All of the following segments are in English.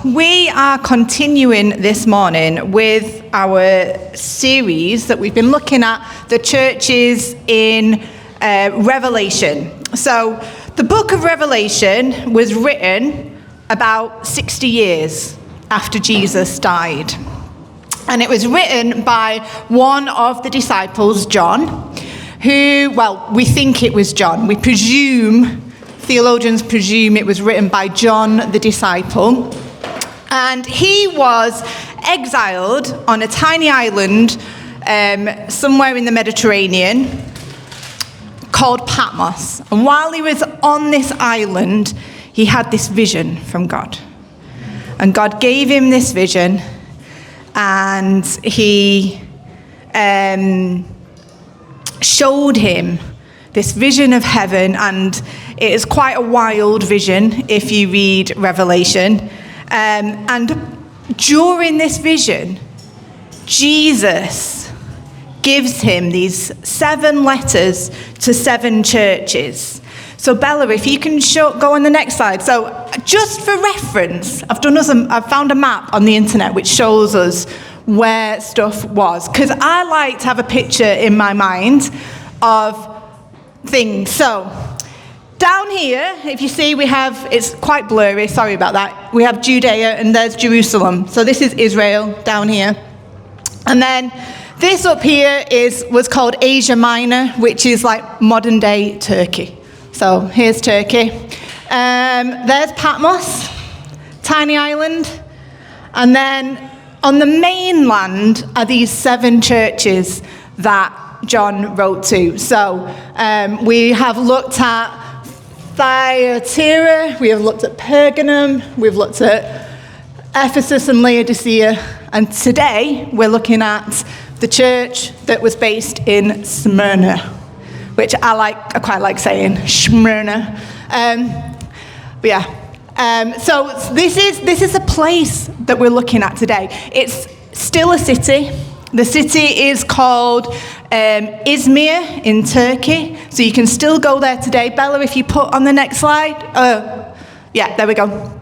we are continuing this morning with our series that we've been looking at the churches in Revelation. So the book of Revelation was written about 60 years after Jesus died. And it was written by one of the disciples, John, who, well, we think it was John. Theologians presume it was written by John the disciple. And he was exiled on a tiny island somewhere in the Mediterranean called Patmos. And while he was on this island, he had this vision from God. And God gave him this vision, and he showed him this vision of heaven, and it is quite a wild vision if you read Revelation. And during this vision, Jesus gives him these 7 letters to 7 churches. So Bella, if you can go on the next slide. So just for reference, I've found a map on the internet which shows us where stuff was, because I like to have a picture in my mind of things. So down here, if you see, it's quite blurry, sorry about that. We have Judea and there's Jerusalem. So this is Israel down here. And then this up here was called Asia Minor, which is like modern day Turkey. So here's Turkey. There's Patmos, tiny island. And then on the mainland are these 7 churches that John wrote to. So we have looked at Thyatira, we have looked at Pergamum, we've looked at Ephesus and Laodicea, and today we're looking at the church that was based in Smyrna, which I quite like saying, Smyrna. So this is a place that we're looking at today. It's still a city. The city is called Izmir in Turkey, so you can still go there today. Bella, if you put on the next slide. Yeah, there we go.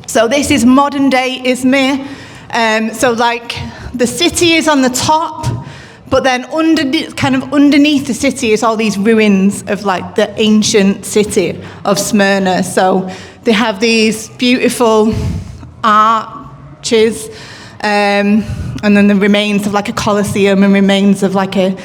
So this is modern day Izmir. So the city is on the top, but then underneath the city is all these ruins of the ancient city of Smyrna. So they have these beautiful arches, and then the remains of a Colosseum and remains of a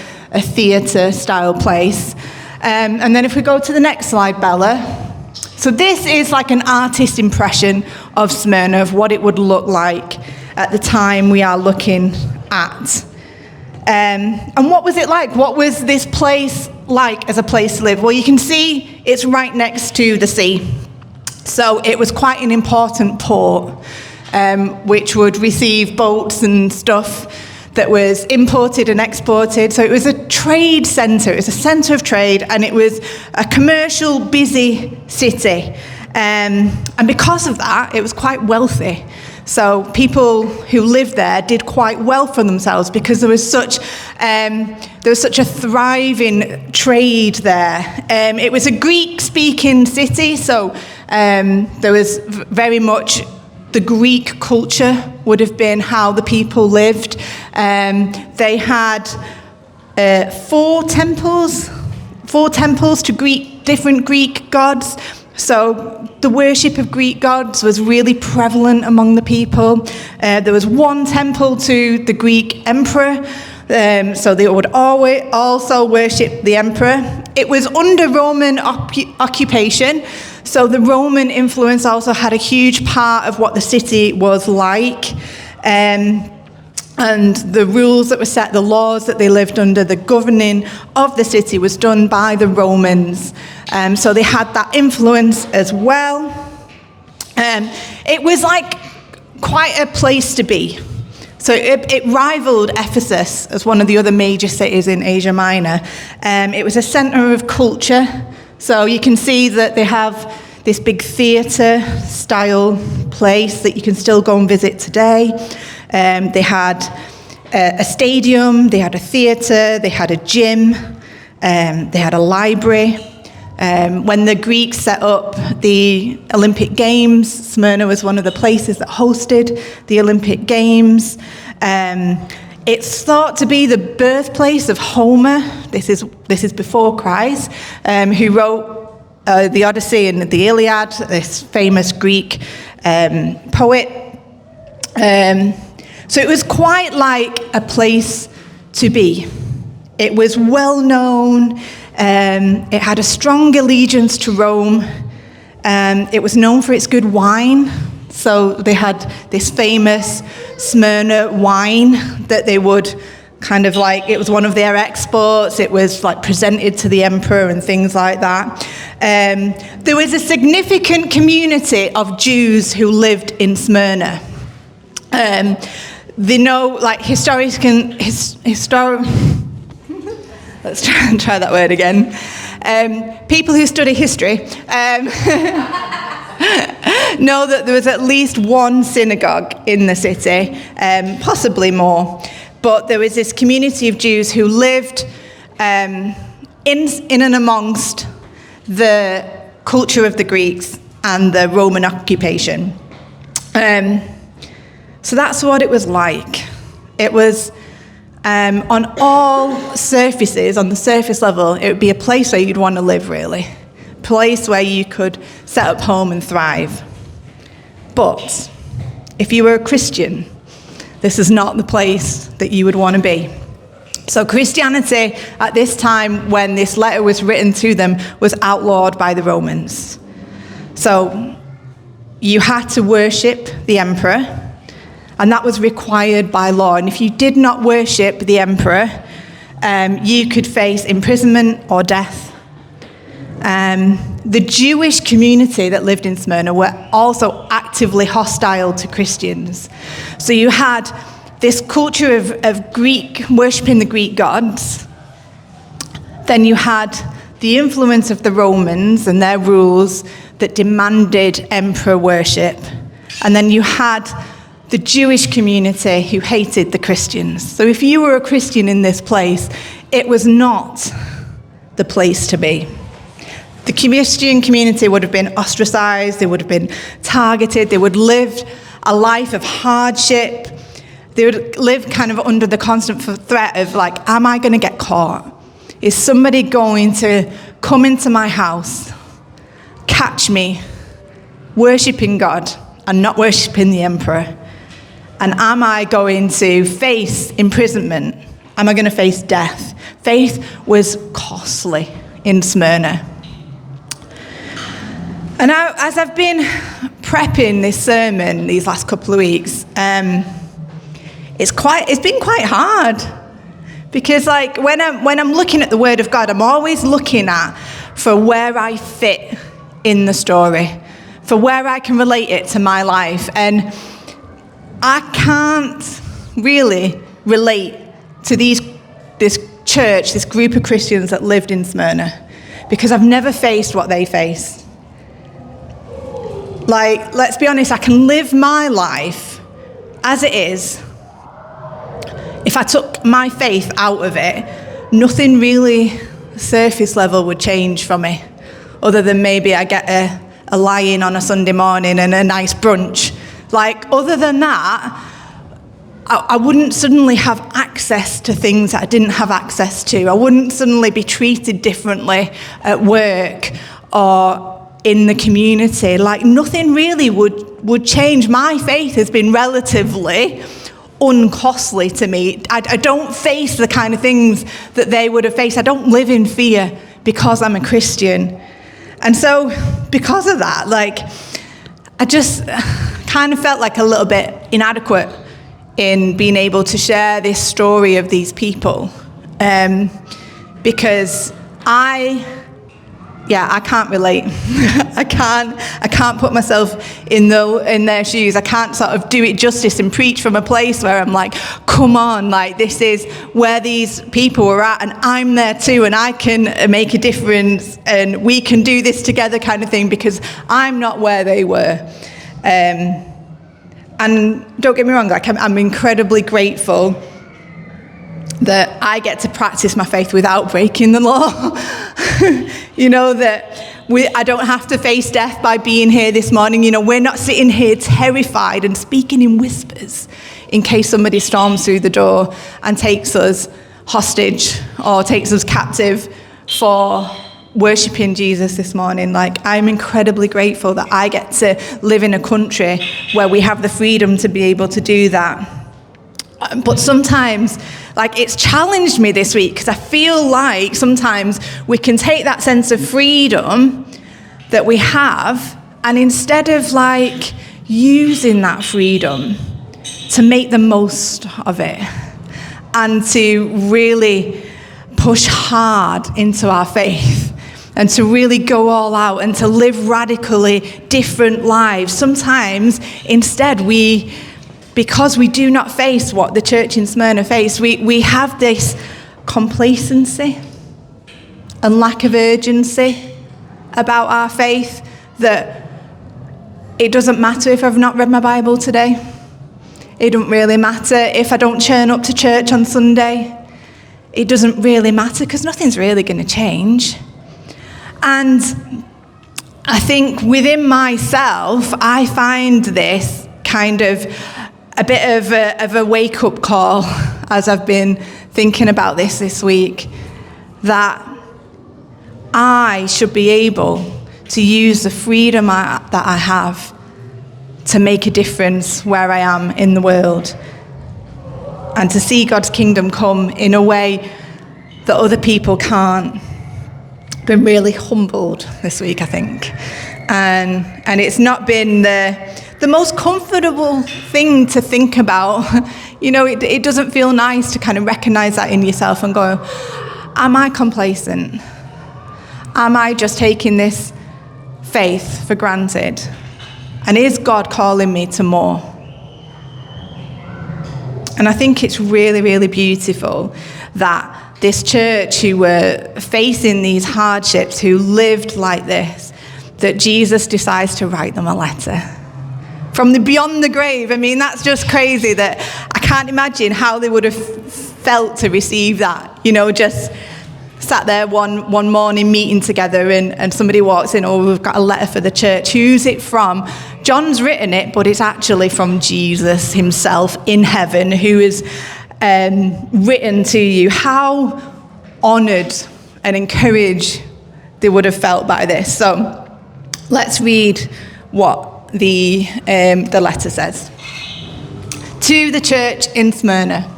theatre style place. And then if we go to the next slide, Bella. So this is an artist impression of Smyrna, of what it would look like at the time we are looking at. And what was it like? What was this place like as a place to live? Well, you can see it's right next to the sea. So it was quite an important port, which would receive boats and stuff that was imported and exported. So it was a trade centre. It was a centre of trade, and it was a commercial, busy city. And because of that, it was quite wealthy. So people who lived there did quite well for themselves because there was such a thriving trade there. It was a Greek-speaking city, so there was very much the Greek culture would have been how the people lived. They had 4 temples to different Greek gods. So the worship of Greek gods was really prevalent among the people. There was 1 temple to the Greek emperor, so they would always also worship the emperor. It was under Roman occupation, so the Roman influence also had a huge part of what the city was like. And the rules that were set, the laws that they lived under, the governing of the city was done by the Romans. So they had that influence as well. It was quite a place to be. So it rivaled Ephesus as one of the other major cities in Asia Minor. It was a centre of culture. So you can see that they have this big theatre-style place that you can still go and visit today. They had a stadium, they had a theatre, they had a gym, they had a library. When the Greeks set up the Olympic Games, Smyrna was one of the places that hosted the Olympic Games. It's thought to be the birthplace of Homer. This is before Christ, who wrote the Odyssey and the Iliad, this famous Greek poet. So it was quite like a place to be. It was well known. It had a strong allegiance to Rome. It was known for its good wine. So they had this famous Smyrna wine that they would kind of like, it was one of their exports. It was like presented to the emperor and things like that. There was a significant community of Jews who lived in Smyrna. They know, like, let's try that word again. People who study history know that there was at least one synagogue in the city, possibly more. But there was this community of Jews who lived in and amongst the culture of the Greeks and the Roman occupation. So that's what it was like. It was on all surfaces, on the surface level, it would be a place where you'd want to live, really. A place where you could set up home and thrive. But if you were a Christian, this is not the place that you would want to be. So Christianity, at this time when this letter was written to them, was outlawed by the Romans. So you had to worship the emperor, and that was required by law. And if you did not worship the emperor, you could face imprisonment or death. The Jewish community that lived in Smyrna were also actively hostile to Christians. So you had this culture of Greek, worshipping the Greek gods. Then you had the influence of the Romans and their rules that demanded emperor worship. And then you had the Jewish community who hated the Christians. So if you were a Christian in this place, it was not the place to be. The Christian community would have been ostracized, they would have been targeted, they would live a life of hardship. They would live kind of under the constant threat of, like, am I going to get caught? Is somebody going to come into my house, catch me, worshipping God and not worshipping the emperor? And am I going to face imprisonment? Am I going to face death? Faith was costly in Smyrna. And now, as I've been prepping this sermon these last couple of weeks, it's been quite hard, because like when I'm looking at the Word of God, I'm always looking for where I fit in the story, for where I can relate it to my life, and I can't really relate to this church, this group of Christians that lived in Smyrna, because I've never faced what they faced. Like, let's be honest, I can live my life as it is. If I took my faith out of it, nothing really surface level would change for me, other than maybe I get a lie-in on a Sunday morning and a nice brunch. Like, other than that, I wouldn't suddenly have access to things that I didn't have access to. I wouldn't suddenly be treated differently at work or in the community. Like, nothing really would change. My faith has been relatively uncostly to me. I don't face the kind of things that they would have faced. I don't live in fear because I'm a Christian. And so, because of that, like, I just kind of felt like a little bit inadequate in being able to share this story of these people, because I can't relate. I can't put myself in their shoes. I can't sort of do it justice and preach from a place where I'm like, come on, like, this is where these people are at, and I'm there too, and I can make a difference, and we can do this together, kind of thing, because I'm not where they were. And don't get me wrong, like, I'm incredibly grateful that I get to practice my faith without breaking the law. That I don't have to face death by being here this morning. We're not sitting here terrified and speaking in whispers in case somebody storms through the door and takes us hostage or takes us captive for worshipping Jesus this morning. I'm incredibly grateful that I get to live in a country where we have the freedom to be able to do that. But sometimes, it's challenged me this week, because I feel like sometimes we can take that sense of freedom that we have, and instead of using that freedom to make the most of it and to really push hard into our faith and to really go all out and to live radically different lives, sometimes instead because we do not face what the church in Smyrna faced, we have this complacency and lack of urgency about our faith, that it doesn't matter if I've not read my Bible today. It doesn't really matter if I don't turn up to church on Sunday. It doesn't really matter, because nothing's really going to change. And I think within myself, I find this kind of a bit of a wake-up call as I've been thinking about this week, that I should be able to use the freedom that I have to make a difference where I am in the world, and to see God's kingdom come in a way that other people can't. Been really humbled this week, I think, and it's not been the most comfortable thing to think about. It doesn't feel nice to kind of recognize that in yourself and go, am I complacent? Am I just taking this faith for granted? And is God calling me to more? And I think it's really, really beautiful that this church, who were facing these hardships, who lived like this, that Jesus decides to write them a letter from beyond the grave. I mean, that's just crazy, that I can't imagine how they would have felt to receive that. Just sat there one morning meeting together, and somebody walks in, we've got a letter for the church. Who's it from? John's written it, but it's actually from Jesus himself in heaven, who is written to you. How honoured and encouraged they would have felt by this. So let's read what the letter says. To the church in Smyrna,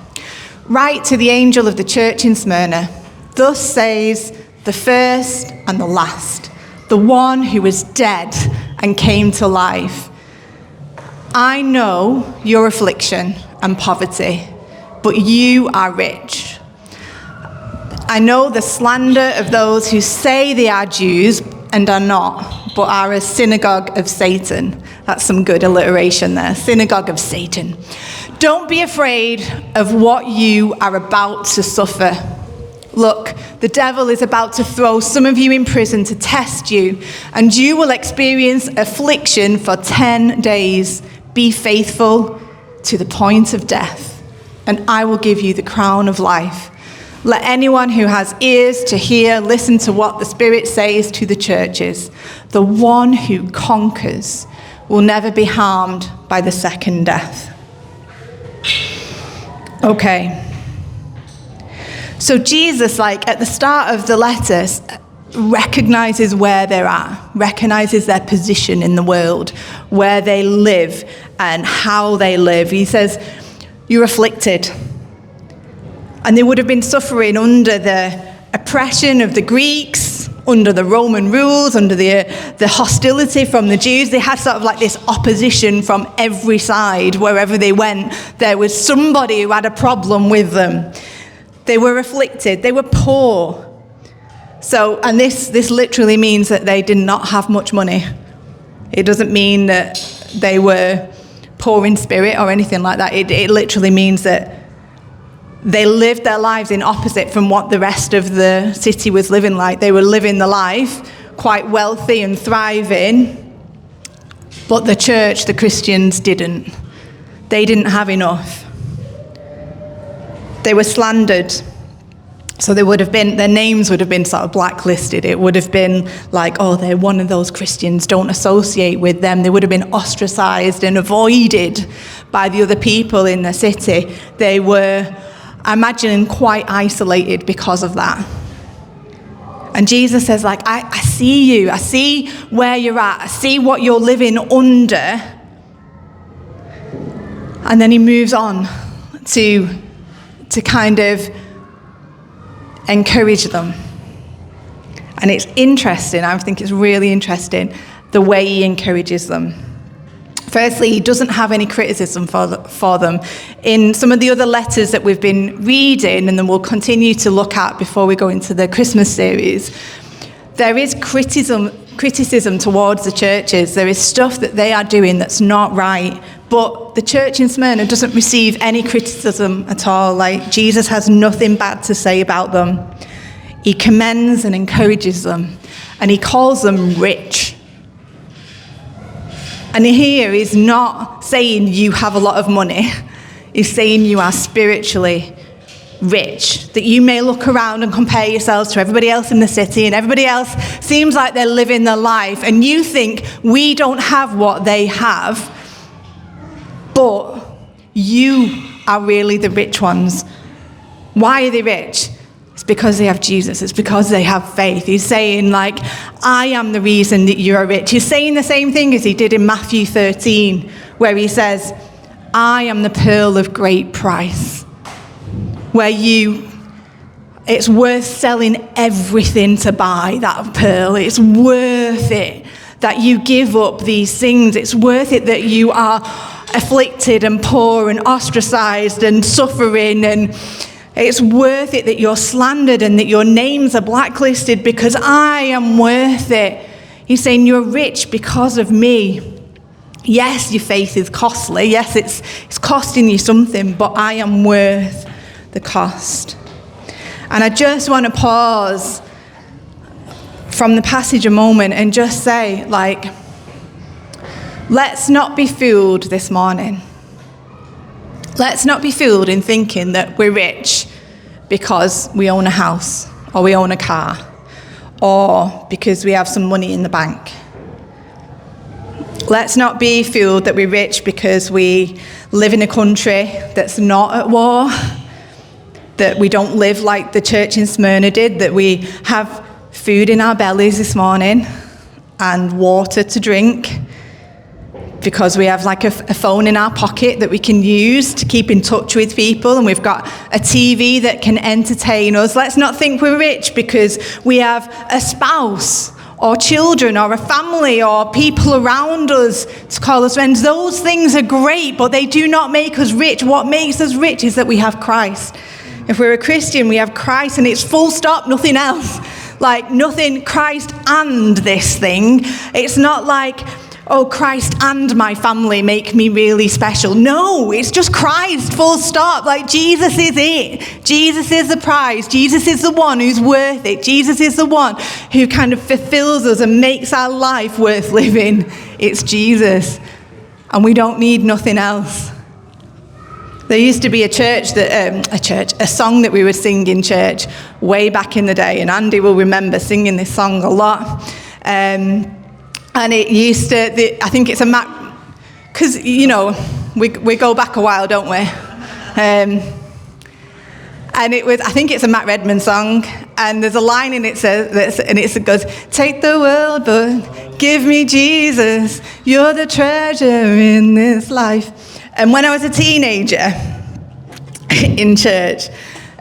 write to the angel of the church in Smyrna. Thus says the first and the last, the one who was dead and came to life. I know your affliction and poverty, but you are rich. I know the slander of those who say they are Jews and are not, but are a synagogue of Satan. That's some good alliteration there. Synagogue of Satan. Don't be afraid of what you are about to suffer. Look, the devil is about to throw some of you in prison to test you, and you will experience affliction for 10 days. Be faithful to the point of death, and I will give you the crown of life. Let anyone who has ears to hear listen to what the Spirit says to the churches. The one who conquers will never be harmed by the second death. Okay. So Jesus, at the start of the letters, recognizes where they're at, recognizes their position in the world, where they live and how they live. He says, you're afflicted. And they would have been suffering under the oppression of the Greeks, under the Roman rules, under the hostility from the Jews. They had sort of this opposition from every side. Wherever they went, there was somebody who had a problem with them. They were afflicted. They were poor. So, and this literally means that they did not have much money. It doesn't mean that they were poor in spirit or anything like that. It literally means that they lived their lives in opposite from what the rest of the city was living like. They were living the life, quite wealthy and thriving, but the church, the Christians, didn't. They didn't have enough. They were slandered. So their names would have been sort of blacklisted. It would have been like, oh, they're one of those Christians, don't associate with them. They would have been ostracized and avoided by the other people in the city. They were, I imagine, quite isolated because of that. And Jesus says, like, I see you. I see where you're at. I see what you're living under. And then he moves on to kind of encourage them. And it's interesting, I think it's really interesting, the way he encourages them. Firstly, he doesn't have any criticism for them. In some of the other letters that we've been reading, and then we'll continue to look at before we go into the Christmas series, there is criticism towards the churches. There is stuff that they are doing that's not right. But the church in Smyrna doesn't receive any criticism at all. Like, Jesus has nothing bad to say about them. He commends and encourages them. And he calls them rich. And here he's not saying you have a lot of money. He's saying you are spiritually rich. That you may look around and compare yourselves to everybody else in the city, and everybody else seems like they're living their life. And you think we don't have what they have. But you are really the rich ones. Why are they rich? It's because they have Jesus. It's because they have faith. He's saying, like, I am the reason that you are rich. He's saying the same thing as he did in Matthew 13, where he says, I am the pearl of great price. Where it's worth selling everything to buy that pearl. It's worth it that you give up these things. It's worth it that you are afflicted and poor and ostracized and suffering, and it's worth it that you're slandered and that your names are blacklisted, because I am worth it. He's saying you're rich because of me. Yes, your faith is costly. Yes, it's costing you something, but I am worth the cost. And I just want to pause from the passage a moment and just say, like, let's not be fooled this morning. Let's not be fooled in thinking that we're rich because we own a house, or we own a car, or because we have some money in the bank. Let's not be fooled that we're rich because we live in a country that's not at war, that we don't live like the church in Smyrna did, that we have food in our bellies this morning and water to drink, because we have like a phone in our pocket that we can use to keep in touch with people, and we've got a TV that can entertain us. Let's not think we're rich because we have a spouse or children or a family or people around us to call us friends. Those things are great, but they do not make us rich. What makes us rich is that we have Christ. If we're a Christian, we have Christ, and it's full stop, nothing else. Like, nothing Christ and this thing. It's not like, oh, Christ and my family make me really special. No, it's just Christ, full stop. Like, Jesus is it. Jesus is the prize. Jesus is the one who's worth it. Jesus is the one who kind of fulfills us and makes our life worth living. It's Jesus. And we don't need nothing else. There used to be a song that we would sing in church way back in the day, and Andy will remember singing this song a lot. And it used to, I think it's a Matt, because, you know, we go back a while, don't we? And I think it's a Matt Redman song, and there's a line in it it goes, take the world, but give me Jesus, you're the treasure in this life. And when I was a teenager in church,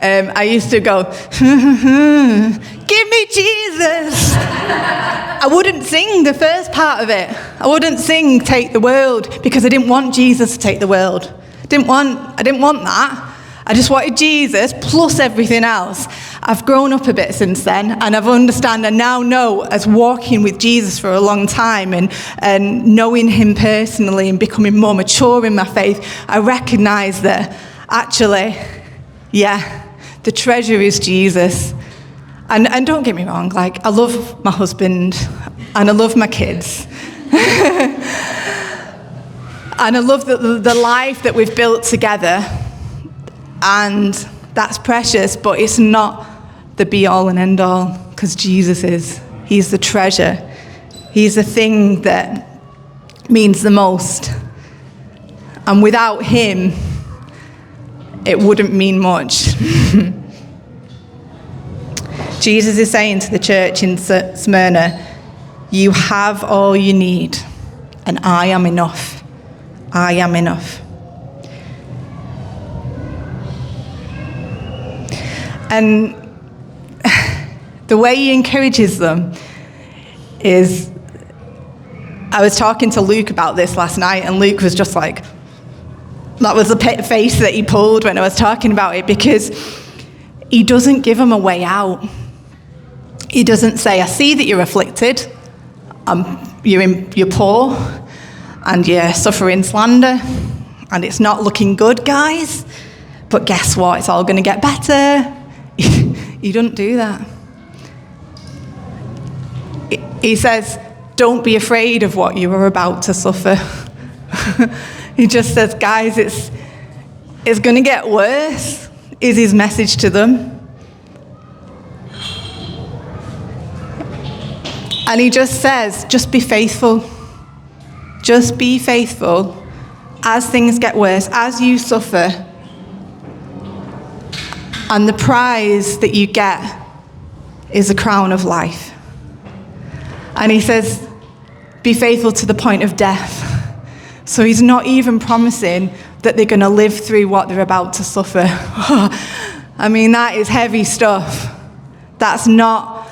I used to go, give me Jesus. I wouldn't sing the first part of it. I wouldn't sing Take the World, because I didn't want Jesus to take the world. I didn't want that. I just wanted Jesus plus everything else. I've grown up a bit since then, and I now know, as walking with Jesus for a long time and knowing him personally and becoming more mature in my faith, I recognise that actually, yeah, the treasure is Jesus. And don't get me wrong, like, I love my husband and I love my kids. And I love the life that we've built together. And That's precious, but it's not the be-all and end-all, because Jesus is. He's the treasure. He's the thing that means the most. And without him, it wouldn't mean much. Jesus is saying to the church in Smyrna, you have all you need, and I am enough. I am enough. And the way he encourages them is, I was talking to Luke about this last night, and Luke was just like, that was the face that he pulled when I was talking about it, because he doesn't give them a way out. He doesn't say, I see that you're afflicted, you're poor, and you're suffering slander, and it's not looking good, guys, but guess what? It's all going to get better. He doesn't do that. He says, don't be afraid of what you are about to suffer. He just says, guys, it's going to get worse, is his message to them. And he just says, just be faithful. Just be faithful as things get worse, as you suffer. And the prize that you get is a crown of life. And he says, be faithful to the point of death. So he's not even promising that they're going to live through what they're about to suffer. I mean, that is heavy stuff. That's not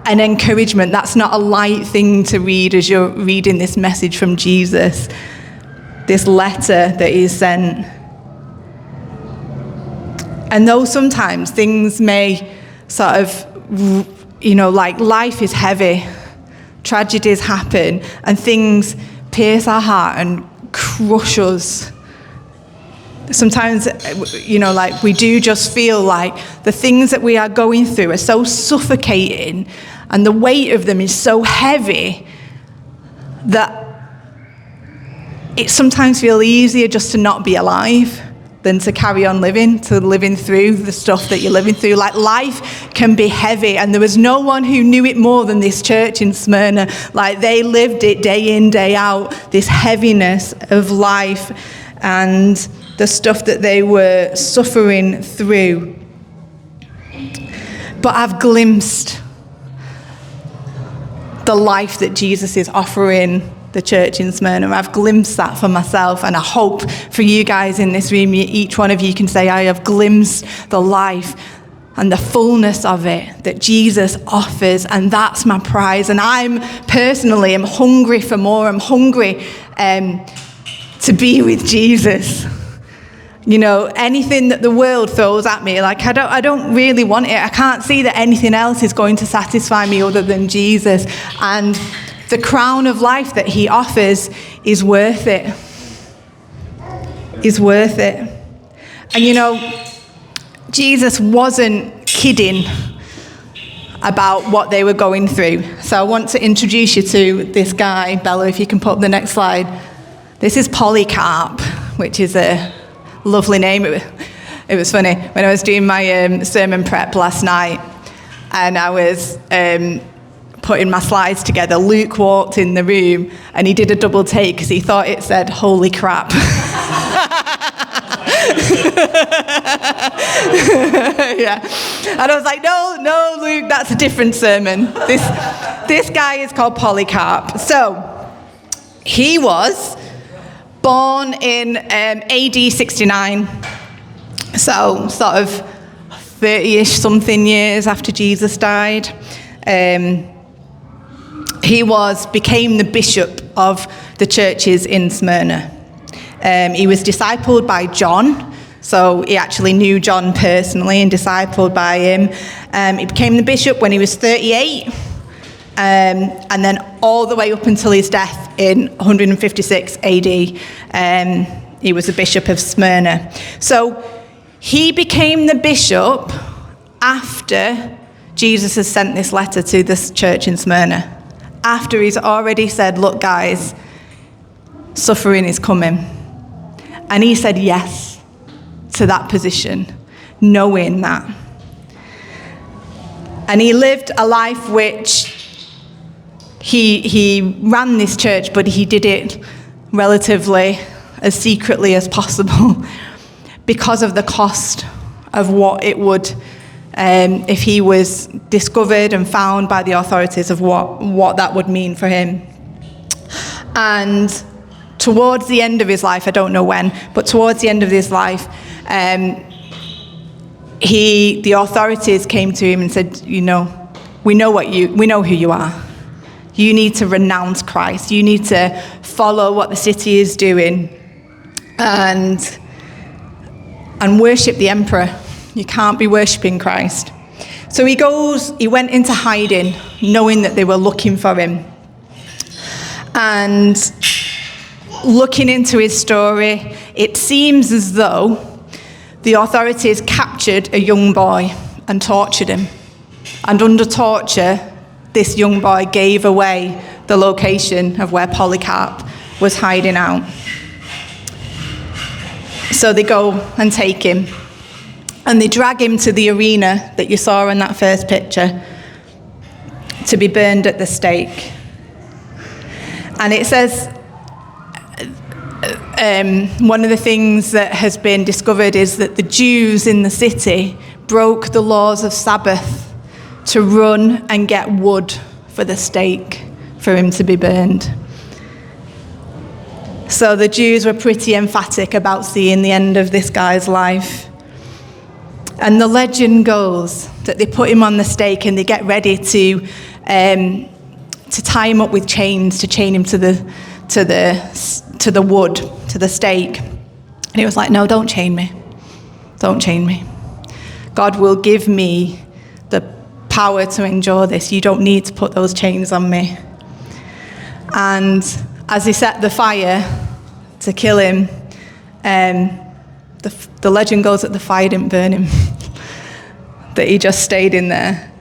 an encouragement. That's not a light thing to read as you're reading this message from Jesus, this letter that he sent. And though sometimes things may sort of, like life is heavy, tragedies happen, and things pierce our heart and crush us. Sometimes, like we do just feel like the things that we are going through are so suffocating, and the weight of them is so heavy that it sometimes feels easier just to not be alive than to carry on living through the stuff that you're living through. Like, life can be heavy, and there was no one who knew it more than this church in Smyrna. Like, they lived it day in, day out, this heaviness of life and the stuff that they were suffering through. But I've glimpsed the life that Jesus is offering the church in Smyrna. I've glimpsed that for myself, and I hope for you guys in this room, each one of you can say, I have glimpsed the life and the fullness of it that Jesus offers, and that's my prize. And I'm hungry for more. I'm hungry to be with Jesus. Anything that the world throws at me, like I don't really want it. I can't see that anything else is going to satisfy me other than Jesus. And the crown of life that he offers is worth it. Is worth it. And Jesus wasn't kidding about what they were going through. So I want to introduce you to this guy. Bella, if you can put up the next slide. This is Polycarp, which is a lovely name. It was funny. When I was doing my sermon prep last night, and I was putting my slides together, Luke walked in the room, and he did a double take because he thought it said, holy crap. Yeah. And I was like, no, Luke, that's a different sermon. This guy is called Polycarp. So, he was born in AD 69, so sort of 30-ish something years after Jesus died. He became the bishop of the churches in Smyrna. He was discipled by John, so he actually knew John personally and discipled by him. He became the bishop when he was 38, and then all the way up until his death in 156 AD, he was the bishop of Smyrna. So he became the bishop after Jesus has sent this letter to this church in Smyrna. After he's already said, look guys, suffering is coming. And he said yes to that position. knowing that. And he lived a life which he ran this church, but he did it relatively as secretly as possible because of the cost of what it would, if he was discovered and found by the authorities, of what that would mean for him. And towards the end of his life, I don't know when, but towards the end of his life, the authorities came to him and said, we know who you are. You need to renounce Christ. You need to follow what the city is doing and worship the emperor. You can't be worshipping Christ. So he went into hiding, knowing that they were looking for him. And looking into his story, it seems as though the authorities captured a young boy and tortured him. And under torture, this young boy gave away the location of where Polycarp was hiding out. So they go and take him, and they drag him to the arena that you saw in that first picture to be burned at the stake. And it says, one of the things that has been discovered is that the Jews in the city broke the laws of Sabbath to run and get wood for the stake for him to be burned. So the Jews were pretty emphatic about seeing the end of this guy's life. And the legend goes that they put him on the stake and they get ready to tie him up with chains, to chain him to the wood, to the stake. And he was like, no, don't chain me. Don't chain me. God will give me the power to endure this. You don't need to put those chains on me. And as he set the fire to kill him, the legend goes that the fire didn't burn him, that he just stayed in there.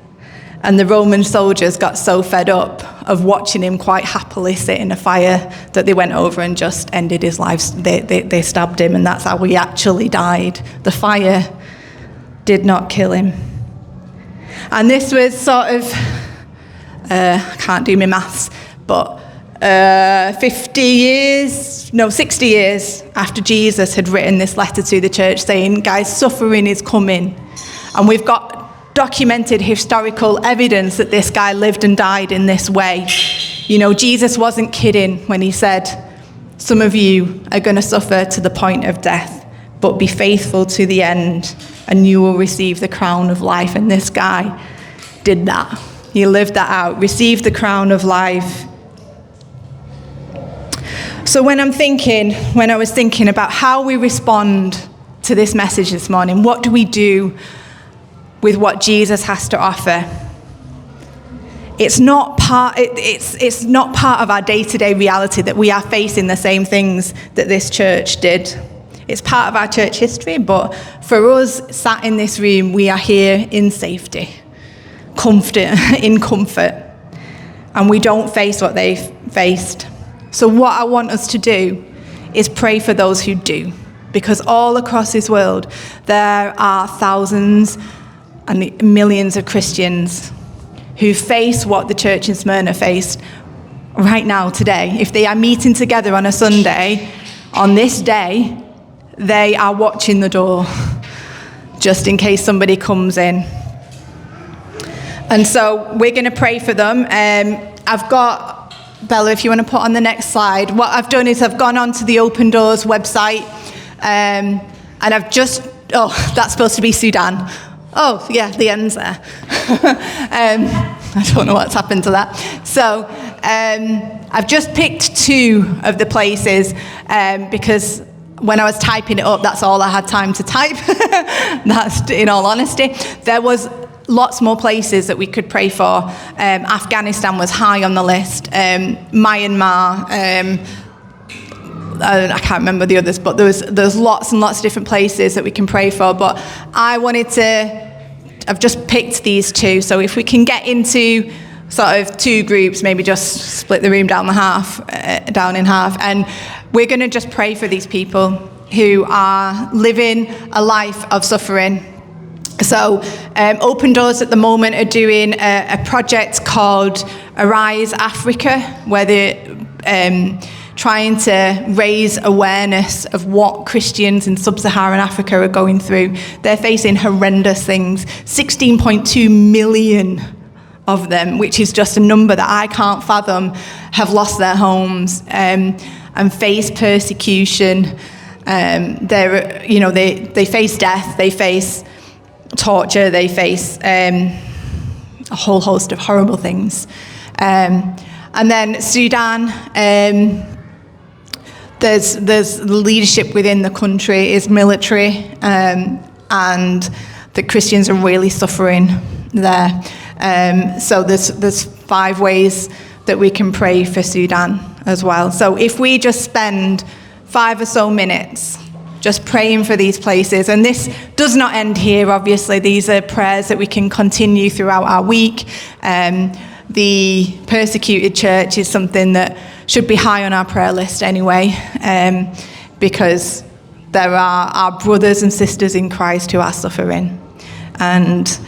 And the Roman soldiers got so fed up of watching him quite happily sit in a fire that they went over and just ended his life. They stabbed him, and that's how he actually died. The fire did not kill him. And this was sort of, I can't do my maths, but 60 years after Jesus had written this letter to the church saying, guys, suffering is coming. And we've got documented historical evidence that this guy lived and died in this way. Jesus wasn't kidding when he said, some of you are going to suffer to the point of death, but be faithful to the end and you will receive the crown of life. And this guy did that. He lived that out, received the crown of life. So when I was thinking about how we respond to this message this morning, what do we do with what Jesus has to offer? It's not part of our day-to-day reality that we are facing the same things that this church did. It's part of our church history, but for us, sat in this room, we are here in safety, in comfort, and we don't face what they faced. So what I want us to do is pray for those who do, because all across this world, there are thousands and millions of Christians who face what the church in Smyrna faced right now, today. If they are meeting together on a Sunday, on this day, they are watching the door, just in case somebody comes in. And so we're going to pray for them. I've got, Bella, if you want to put on the next slide, what I've done is I've gone onto the Open Doors website, and I've just, that's supposed to be Sudan. Oh, yeah, the end's there. I don't know what's happened to that. So I've just picked 2 of the places because when I was typing it up, that's all I had time to type. That's in all honesty. There was lots more places that we could pray for. Afghanistan was high on the list. Myanmar, I can't remember the others, but there's lots and lots of different places that we can pray for. But I've just picked these 2. So if we can get into sort of 2 groups, maybe just split the room down in half, and we're going to just pray for these people who are living a life of suffering. So Open Doors at the moment are doing a project called Arise Africa, where they're trying to raise awareness of what Christians in sub-Saharan Africa are going through. They're facing horrendous things. 16.2 million of them, which is just a number that I can't fathom, have lost their homes and face persecution. They face death, they face torture, they face a whole host of horrible things. And then Sudan, there's leadership within the country is military, and the Christians are really suffering there. So there's 5 ways that we can pray for Sudan as well. So if we just spend 5 or so minutes just praying for these places. And this does not end here, obviously. These are prayers that we can continue throughout our week. The persecuted church is something that should be high on our prayer list anyway, because there are our brothers and sisters in Christ who are suffering. And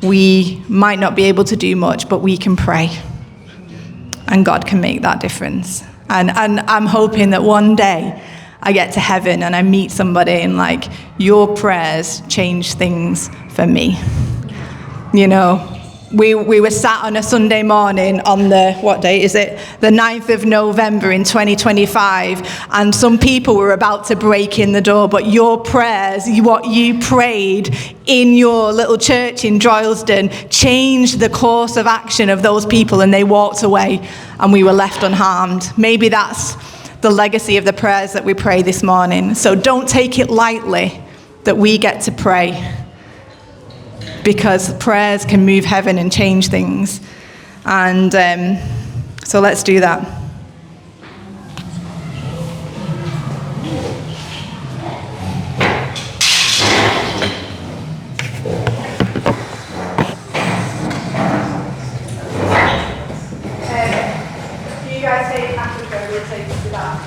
we might not be able to do much, but we can pray. And God can make that difference. And I'm hoping that one day I get to heaven and I meet somebody and like, your prayers changed things for me. You know, we were sat on a Sunday morning on the, what date is it? The 9th of November in 2025, and some people were about to break in the door, but your prayers, what you prayed in your little church in Droylsden changed the course of action of those people, and they walked away and we were left unharmed. Maybe that's the legacy of the prayers that we pray this morning. So don't take it lightly that we get to pray, because prayers can move heaven and change things. And so let's do that. You guys take Africa, we'll take Sudan.